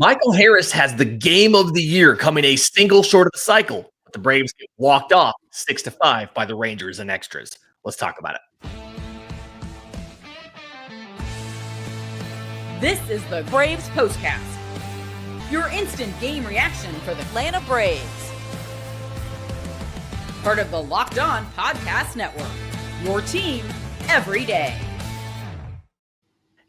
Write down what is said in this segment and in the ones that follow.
Michael Harris has the game of the year coming a single short of the cycle. But the Braves get walked off 6-5 by the Rangers in extras. Let's talk about it. This is the Braves Postcast, your instant game reaction for the Atlanta Braves. Part of the Locked On Podcast Network, your team every day.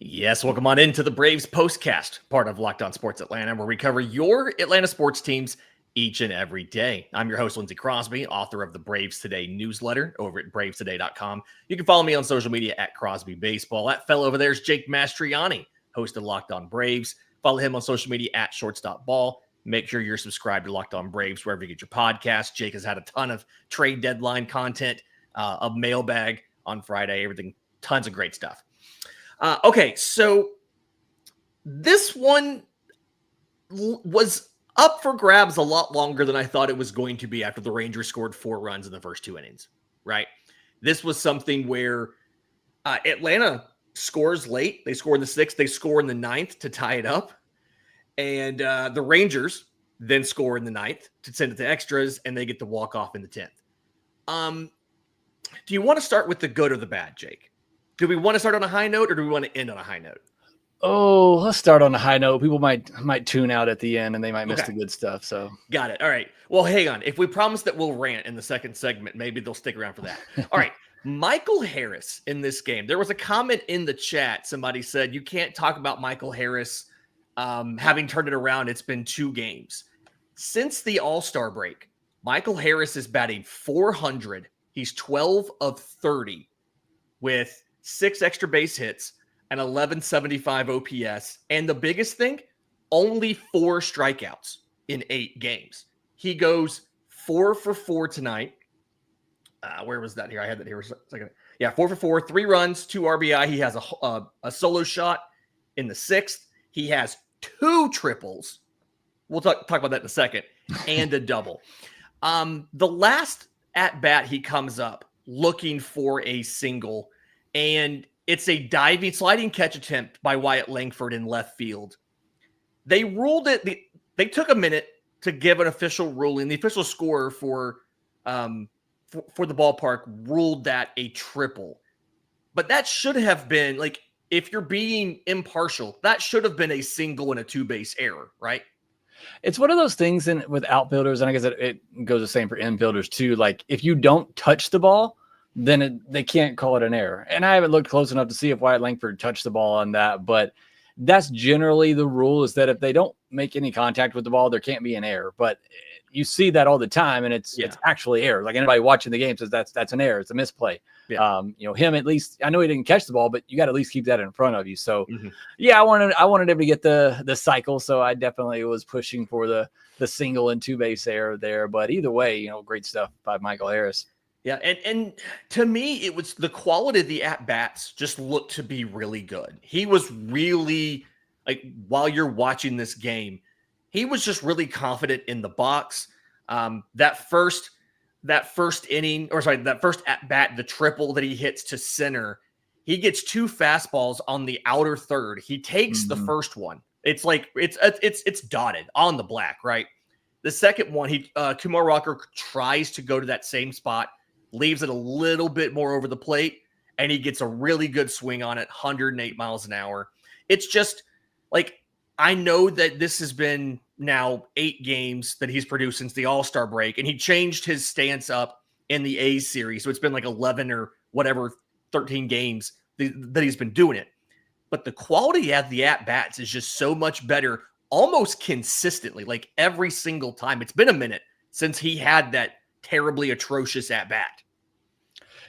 Yes, welcome on into the Braves Postcast, part of Locked On Sports Atlanta, where we cover your Atlanta sports teams each and every day. I'm your host, Lindsay Crosby, author of the Braves Today newsletter over at bravestoday.com. You can follow me on social media at Crosby Baseball. That fellow over there is Jake Mastroianni, host of Locked On Braves. Follow him on social media at shortstopball. Make sure you're subscribed to Locked On Braves wherever you get your podcasts. Jake has had a ton of trade deadline content, a mailbag on Friday, everything, tons of great stuff. Okay, so this one was up for grabs a lot longer than I thought it was going to be after the Rangers scored 4 runs in the first 2 innings, right? This was something where Atlanta scores late. They score in the 6th. They score in the 9th to tie it up. And the Rangers then score in the 9th to send it to extras, and they get the walk-off in the 10th. Do you want to start with the good or the bad, Jake? Do we want to start on a high note, or do we want to end on a high note? Oh, let's start on a high note. People might tune out at the end, and they might miss the good stuff. So got it. All right. Well, hang on. If we promise that we'll rant in the second segment, maybe they'll stick around for that. All right. Michael Harris in this game. There was a comment in the chat. Somebody said, you can't talk about Michael Harris having turned it around. It's been 2 games. Since the All-Star break, Michael Harris is batting .400. He's 12 of 30 with 6 extra base hits and 1175 OPS. And the biggest thing, only 4 strikeouts in 8 games. He goes 4 for 4 tonight. Where was that here? I had that here for a second. Yeah, 4 for 4, 3 runs, 2 RBI. He has a solo shot in the 6th. He has 2 triples. We'll talk about that in a second. And a double. The last at bat, he comes up looking for a single. And it's a diving, sliding catch attempt by Wyatt Langford in left field. They ruled it. They took a minute to give an official ruling. The official scorer for the ballpark ruled that a triple. But that should have been, like, if you're being impartial, that should have been a single and a 2-base error, right? It's one of those things with outfielders, and I guess it goes the same for infielders too. Like, if you don't touch the ball, then they can't call it an error. And I haven't looked close enough to see if Wyatt Langford touched the ball on that, but that's generally the rule, is that if they don't make any contact with the ball, there can't be an error. But you see that all the time, and it's actually error. Like, anybody watching the game says that's an error. It's a misplay. Yeah. Him, at least, I know he didn't catch the ball, but you got to at least keep that in front of you. So I wanted him to get the cycle. So I definitely was pushing for the single and 2-base error there. But either way, great stuff by Michael Harris. Yeah, and to me, it was the quality of the at-bats just looked to be really good. He was really, like, while you're watching this game, he was just really confident in the box. That first inning, that first at-bat, the triple that he hits to center, he gets 2 fastballs on the outer third. He takes the first one. It's like, it's dotted on the black, right? The second one, Kumar Rocker tries to go to that same spot, leaves it a little bit more over the plate, and he gets a really good swing on it, 108 miles an hour. It's just, like, I know that this has been now 8 games that he's produced since the All-Star break, and he changed his stance up in the A's series, so it's been like 11 or whatever, 13 games that he's been doing it. But the quality of the at-bats is just so much better, almost consistently, like every single time. It's been a minute since he had that terribly atrocious at-bat.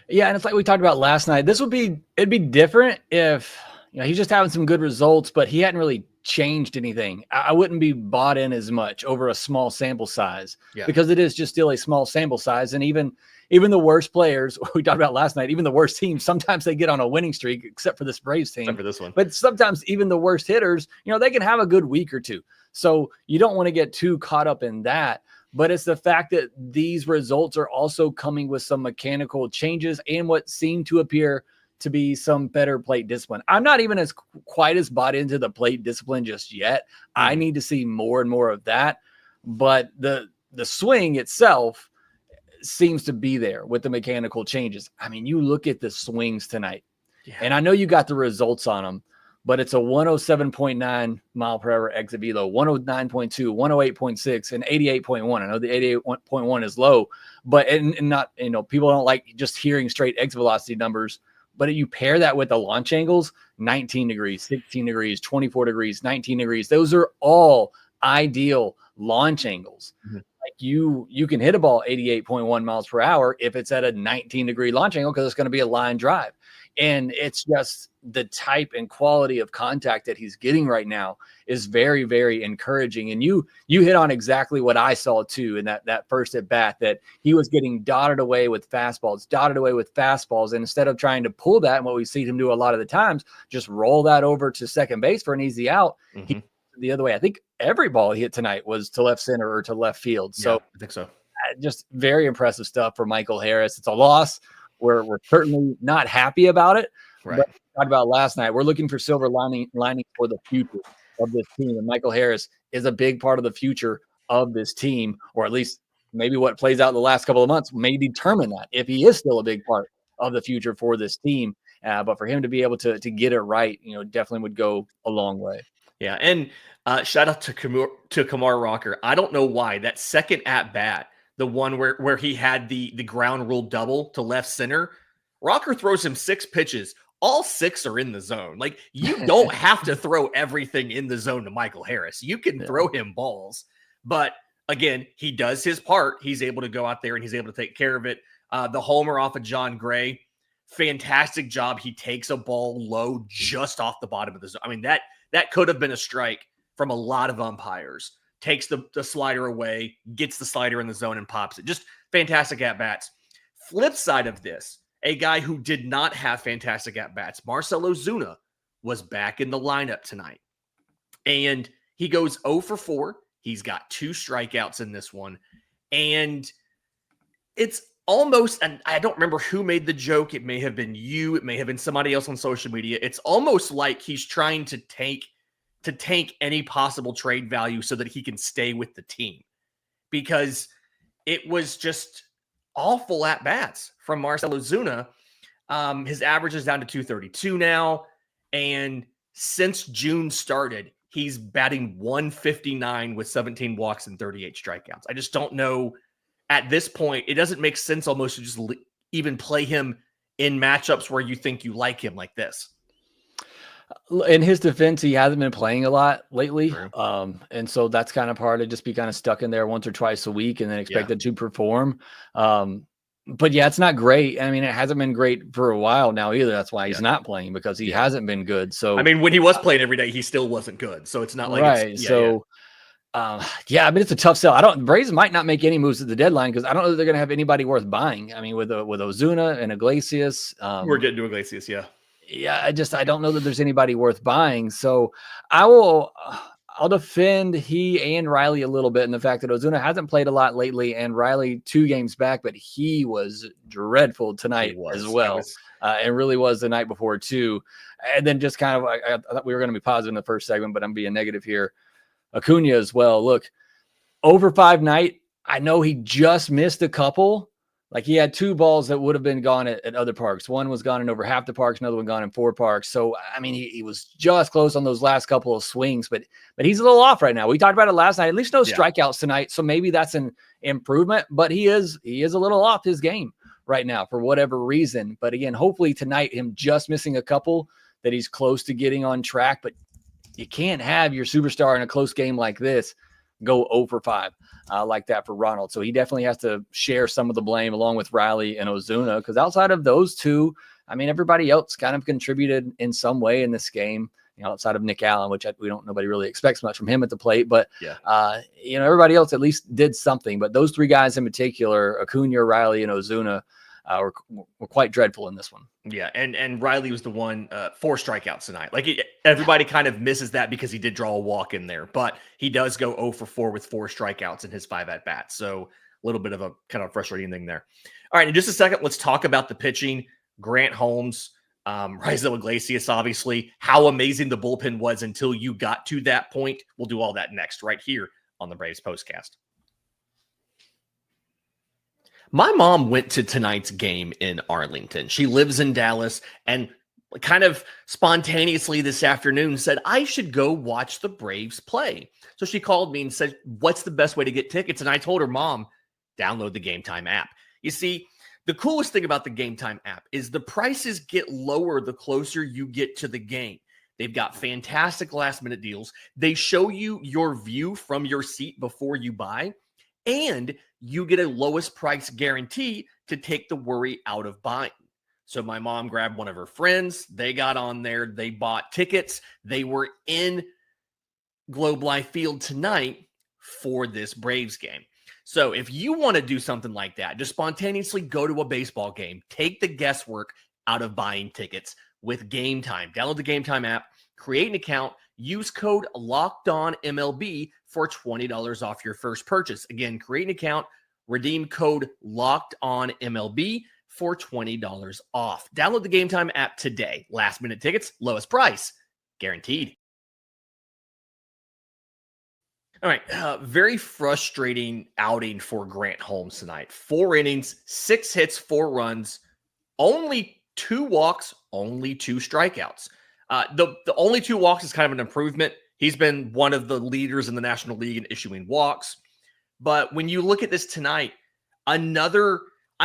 Yeah, and it's like we talked about last night. It'd be different if he's just having some good results, but he hadn't really changed anything. I wouldn't be bought in as much over a small sample size because it is just still a small sample size. And even the worst players we talked about last night, even the worst teams, sometimes they get on a winning streak, except for this Braves team. Except for this one. But sometimes even the worst hitters, they can have a good week or two. So you don't want to get too caught up in that. But it's the fact that these results are also coming with some mechanical changes and what seemed to appear to be some better plate discipline. I'm not even quite as bought into the plate discipline just yet. I need to see more and more of that. But the swing itself seems to be there with the mechanical changes. I mean, you look at the swings tonight, and I know you got the results on them, but it's a 107.9 mile per hour exit velo, 109.2, 108.6, and 88.1. I know the 88.1 is low, but and not, people don't like just hearing straight exit velocity numbers, but you pair that with the launch angles, 19 degrees, 16 degrees, 24 degrees, 19 degrees. Those are all ideal launch angles. Like you can hit a ball 88.1 miles per hour if it's at a 19-degree launch angle, because it's going to be a line drive. And it's just the type and quality of contact that he's getting right now is very, very encouraging. And you hit on exactly what I saw too in that first at bat, that he was getting dotted away with fastballs. And instead of trying to pull that, and what we see him do a lot of the times, just roll that over to second base for an easy out. He the other way. I think every ball he hit tonight was to left center or to left field. So I think so. Just very impressive stuff for Michael Harris. It's a loss. We're certainly not happy about it. Right. But we talked about last night. We're looking for silver lining for the future of this team. And Michael Harris is a big part of the future of this team, or at least maybe what plays out in the last couple of months may determine that, if he is still a big part of the future for this team. But for him to be able to get it right, definitely would go a long way. Yeah, and shout out to Kamar Rocker. I don't know why that second at bat, the one where he had the ground rule double to left center, Rocker throws him 6 pitches. All 6 are in the zone. Like, you don't have to throw everything in the zone to Michael Harris. You can throw him balls. But again, he does his part. He's able to go out there and he's able to take care of it. The homer off of John Gray, fantastic job. He takes a ball low just off the bottom of the zone. I mean, that could have been a strike from a lot of umpires. Takes the slider away, gets the slider in the zone and pops it. Just fantastic at-bats. Flip side of this, a guy who did not have fantastic at-bats, Marcell Ozuna, was back in the lineup tonight. And he goes 0 for 4. He's got 2 strikeouts in this one. And it's almost, and I don't remember who made the joke. It may have been you. It may have been somebody else on social media. It's almost like he's trying to tank any possible trade value so that he can stay with the team, because it was just awful at bats from Marcell Ozuna. His average is down to 232 now. And since June started, he's batting 159 with 17 walks and 38 strikeouts. I just don't know. At this point, it doesn't make sense almost to just even play him in matchups where you think you like him like this. In his defense, he hasn't been playing a lot lately. And so that's kind of part of just be kind of stuck in there once or twice a week and then expected to perform. But yeah, it's not great. I mean, it hasn't been great for a while now either. That's why he's not playing, because he hasn't been good. So, I mean, when he was playing every day, he still wasn't good. So it's not like, I mean, it's a tough sell. Braves might not make any moves at the deadline, because I don't know that they're going to have anybody worth buying. I mean, with Ozuna and Iglesias, we're getting to Iglesias. I don't know that there's anybody worth buying. So I'll defend he and Riley a little bit in the fact that Ozuna hasn't played a lot lately, and Riley 2 games back, but he was dreadful tonight as well. And really was the night before too. And then just kind of, I thought we were going to be positive in the first segment, but I'm being negative here. Acuna as well. Look, over 5 night. I know he just missed a couple. Like, he had 2 balls that would have been gone at other parks. One was gone in over half the parks, another one gone in 4 parks. So, I mean, he was just close on those last couple of swings, but he's a little off right now. We talked about it last night. At least no strikeouts tonight, so maybe that's an improvement. But he is a little off his game right now for whatever reason. But again, hopefully tonight, him just missing a couple, that he's close to getting on track. But you can't have your superstar in a close game like this go 0 for 5 like that for Ronald. So he definitely has to share some of the blame along with Riley and Ozuna, because outside of those 2, I mean, everybody else kind of contributed in some way in this game, outside of Nick Allen, which nobody really expects much from him at the plate. But, everybody else at least did something. But those 3 guys in particular, Acuna, Riley, and Ozuna, were quite dreadful in this one. Yeah, and Riley was the one, 4 strikeouts tonight. Like, everybody kind of misses that because he did draw a walk in there, but he does go 0 for 4 with 4 strikeouts in his 5 at-bats. So a little bit of a kind of frustrating thing there. All right, in just a second, let's talk about the pitching. Grant Holmes, Raisel Iglesias, obviously, how amazing the bullpen was until you got to that point. We'll do all that next right here on the Braves Postcast. My mom went to tonight's game in Arlington. She lives in Dallas and kind of spontaneously this afternoon said, I should go watch the Braves play. So she called me and said, what's the best way to get tickets? And I told her, Mom, download the Game Time app. You see, the coolest thing about the Game Time app is the prices get lower the closer you get to the game. They've got fantastic last-minute deals. They show you your view from your seat before you buy, and you get a lowest price guarantee to take the worry out of buying. So my mom grabbed one of her friends. They got on there. They bought tickets. They were in Globe Life Field tonight for this Braves game. So if you want to do something like that, just spontaneously go to a baseball game, take the guesswork out of buying tickets with Game Time. Download the Game Time app, create an account, use code LOCKEDONMLB for $20 off your first purchase. Again, create an account, redeem code LOCKEDONMLB for $20 off. Download the Game Time app today. Last minute tickets, lowest price, guaranteed. All right, very frustrating outing for Grant Holmes tonight. 4 innings, 6 hits, 4 runs, only 2 walks, only 2 strikeouts. The only 2 walks is kind of an improvement. He's been one of the leaders in the National League in issuing walks. But when you look at this tonight, I'm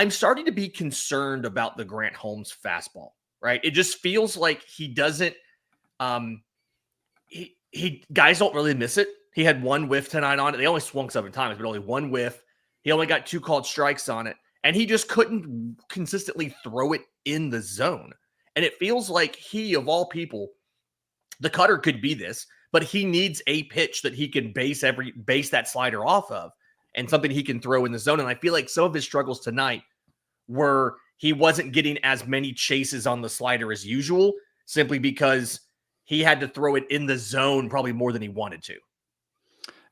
starting to be concerned about the Grant Holmes fastball, right? It just feels like he doesn't, guys don't really miss it. He had 1 whiff tonight on it. They only swung 7 times, but only 1 whiff. He only got 2 called strikes on it, and he just couldn't consistently throw it in the zone. And it feels like he, of all people, the cutter could be this, but he needs a pitch that he can base that slider off of and something he can throw in the zone. And I feel like some of his struggles tonight were he wasn't getting as many chases on the slider as usual, simply because he had to throw it in the zone probably more than he wanted to.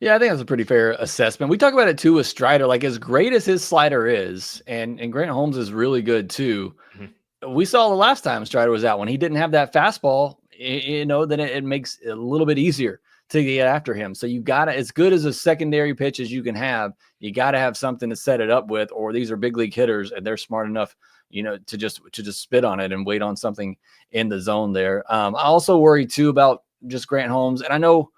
Yeah, I think that's a pretty fair assessment. We talk about it too with Strider, like as great as his slider is, and Grant Holmes is really good too. Mm-hmm. We saw the last time Strider was out when he didn't have that fastball, then it makes it a little bit easier to get after him. So you got to, as good as a secondary pitch as you can have, you got to have something to set it up with, or these are big league hitters and they're smart enough, to just spit on it and wait on something in the zone there. I also worry too about just Grant Holmes, and I know,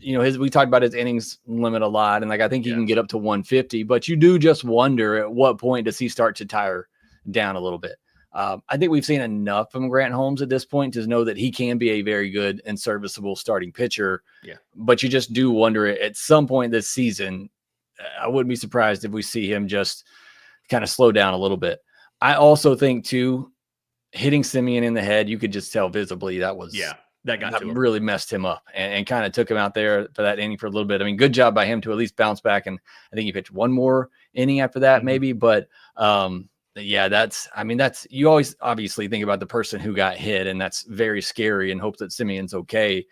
we talked about his innings limit a lot, and I think he can get up to 150, but you do just wonder at what point does he start to tire down a little bit. I think we've seen enough from Grant Holmes at this point to know that he can be a very good and serviceable starting pitcher. Yeah. But you just do wonder at some point this season, I wouldn't be surprised if we see him just kind of slow down a little bit. I also think too, hitting Semien in the head, you could just tell visibly that really messed him up and kind of took him out there for that inning for a little bit. I mean, good job by him to at least bounce back. And I think he pitched 1 more inning after that, maybe. But that's you always obviously think about the person who got hit, and that's very scary, and hope that Semien's okay.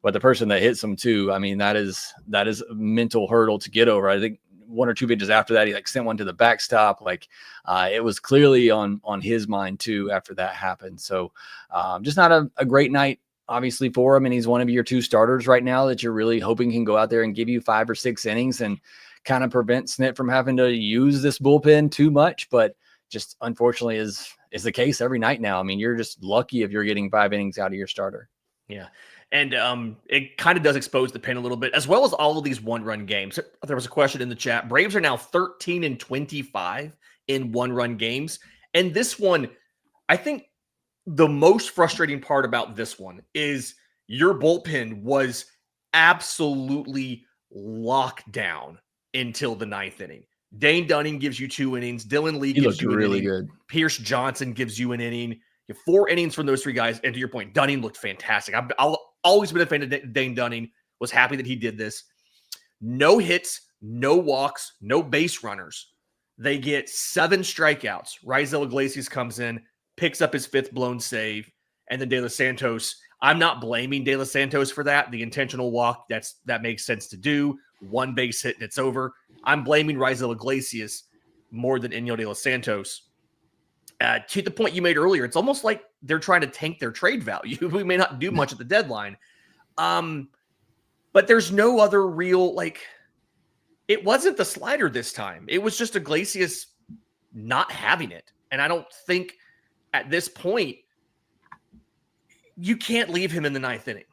But the person that hits him too, I mean, that is a mental hurdle to get over. I think 1 or 2 pitches after that, he sent one to the backstop. It was clearly on his mind too after that happened. So just not a great night, obviously, for him. And he's one of your 2 starters right now that you're really hoping can go out there and give you 5 or 6 innings and kind of prevent Snit from having to use this bullpen too much. But just unfortunately is the case every night now. I mean, you're just lucky if you're getting 5 innings out of your starter. Yeah. And it kind of does expose the pain a little bit, as well as all of these 1-run games. There was a question in the chat. Braves are now 13-25 in 1-run games. And this one, I think the most frustrating part about this one is your bullpen was absolutely locked down until the 9th inning. Dane Dunning gives you 2 innings. Dylan Lee gives you an inning. Good. Pierce Johnson gives you an inning. You have 4 innings from those 3 guys. And to your point, Dunning looked fantastic. I've always been a fan of Dane Dunning. Was happy that he did this. No hits, no walks, no base runners. They get 7 strikeouts. Raisel Iglesias comes in, picks up his 5th blown save, and then De Los Santos. I'm not blaming De Los Santos for that. The intentional walk, that makes sense to do. 1 base hit and it's over. I'm blaming Raisel Iglesias more than Enyel De Los Santos To the point you made earlier, it's almost like they're trying to tank their trade value. We may not do much at the deadline. But there's no other real, like, it wasn't the slider this time. It was just Iglesias not having it. And I don't think at this point, you can't leave him in the ninth inning.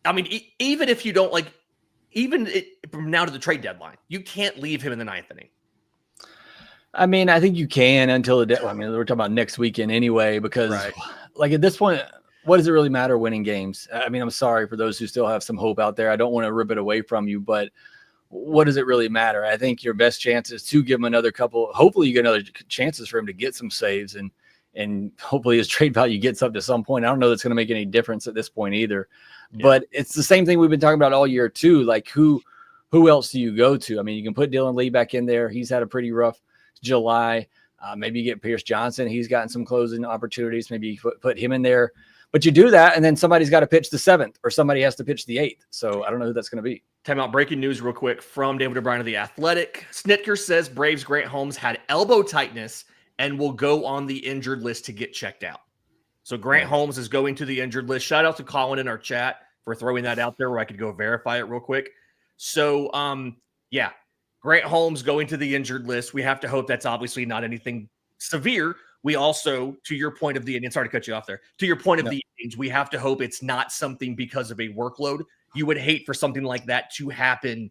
I mean, even if you don't from now to the trade deadline, you can't leave him in the ninth inning. I mean, I think you can until we're talking about next weekend anyway, because like at this point, what does it really matter winning games? I mean, I'm sorry for those who still have some hope out there. I don't want to rip it away from you, but what does it really matter? I think your best chance is to give him another couple. Hopefully you get another chances for him to get some saves, and hopefully his trade value gets up to some point. I don't know that's going to make any difference at this point either, but it's the same thing we've been talking about all year too. Like who else do you go to? I mean, you can put Dylan Lee back in there. He's had a pretty rough July. Maybe you get Pierce Johnson. He's gotten some closing opportunities. Maybe you put him in there, but you do that, and then somebody's got to pitch the 7th, or somebody has to pitch the 8th. So I don't know who that's going to be. Timeout. Breaking news real quick from David O'Brien of The Athletic. Snitker says Braves Grant Holmes had elbow tightness and will go on the injured list to get checked out. So Grant Holmes is going to the injured list. Shout out to Colin in our chat for throwing that out there where I could go verify it real quick. So, Grant Holmes going to the injured list. We have to hope that's obviously not anything severe. We also, to your point of the Indians, sorry to cut you off there. To your point of the Indians, we have to hope it's not something because of a workload. You would hate for something like that to happen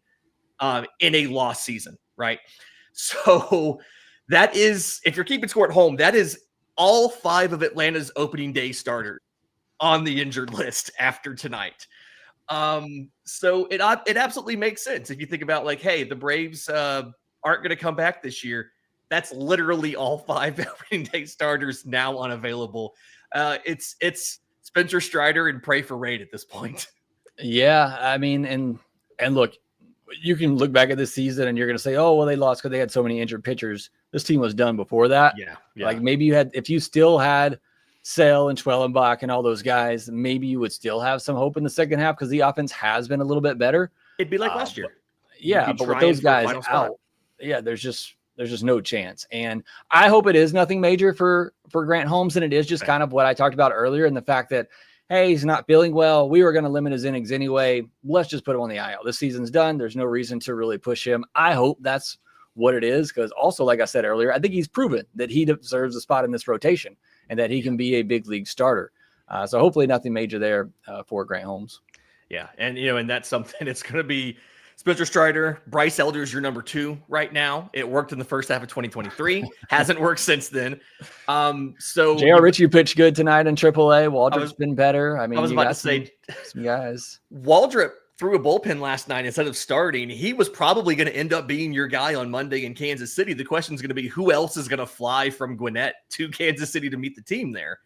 in a lost season, right? So that is, if you're keeping score at home, that is all 5 of Atlanta's opening day starters on the injured list after tonight. So it absolutely makes sense if you think about, like, hey, the Braves aren't going to come back this year. That's literally all 5 opening day starters now unavailable. It's Spencer Strider and pray for rain at this point. Yeah, I mean, and look, you can look back at this season and you're going to say, oh, well, they lost because they had so many injured pitchers. This team was done before that. Yeah. Like maybe if you still had Sale and Schwellenbach and all those guys, maybe you would still have some hope in the second half because the offense has been a little bit better. It'd be like last year. But with those guys out, there's just no chance. And I hope it is nothing major for Grant Holmes, and it is just kind of what I talked about earlier, and the fact that, hey, he's not feeling well. We were going to limit his innings anyway. Let's just put him on the IL. This season's done. There's no reason to really push him. I hope that's what it is, because also, like I said earlier, I think he's proven that he deserves a spot in this rotation and that he can be a big league starter. So hopefully nothing major there for Grant Holmes. Yeah, and that's something. It's going to be Spencer Strider. Bryce Elder's your number 2 right now. It worked in the first half of 2023. Hasn't worked since then. So J.R. Ritchie pitched good tonight in AAA. Waldrop's been better. I mean, I was about to say some guys. Waldrop threw a bullpen last night instead of starting. He was probably going to end up being your guy on Monday in Kansas City. The question is going to be who else is going to fly from Gwinnett to Kansas City to meet the team there.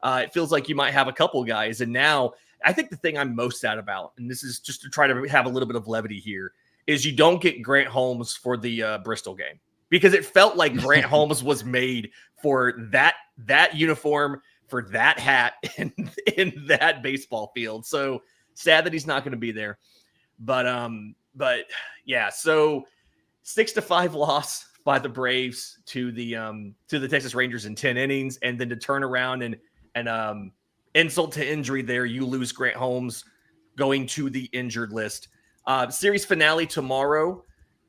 It feels like you might have a couple guys. And now I think the thing I'm most sad about, and this is just to try to have a little bit of levity here, is you don't get Grant Holmes for the Bristol game, because it felt like Grant Holmes was made for that uniform, for that hat, in that baseball field. So sad that he's not going to be there. But yeah, so 6-5 loss by the Braves to the Texas Rangers in 10 innings, and then to turn around and insult to injury there, you lose Grant Holmes going to the injured list. Series finale tomorrow.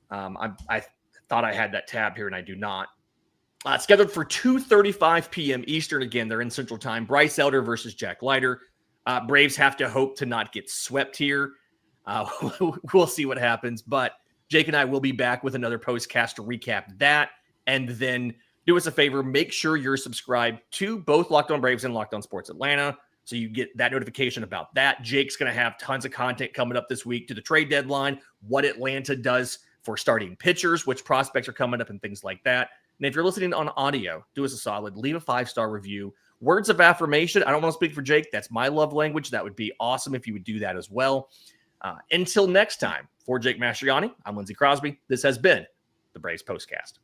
I thought I had that tab here, and I do not. Scheduled for 2:35 p.m. Eastern. Again, they're in Central Time. Bryce Elder versus Jack Leiter. Braves have to hope to not get swept here. We'll see what happens. But Jake and I will be back with another postcast to recap that. And then do us a favor, make sure you're subscribed to both Locked On Braves and Locked On Sports Atlanta, so you get that notification about that. Jake's going to have tons of content coming up this week to the trade deadline, what Atlanta does for starting pitchers, which prospects are coming up, and things like that. And if you're listening on audio, do us a solid, leave a 5-star review. Words of affirmation. I don't want to speak for Jake. That's my love language. That would be awesome if you would do that as well. Until next time, for Jake Mastroianni, I'm Lindsay Crosby. This has been the Braves Postcast.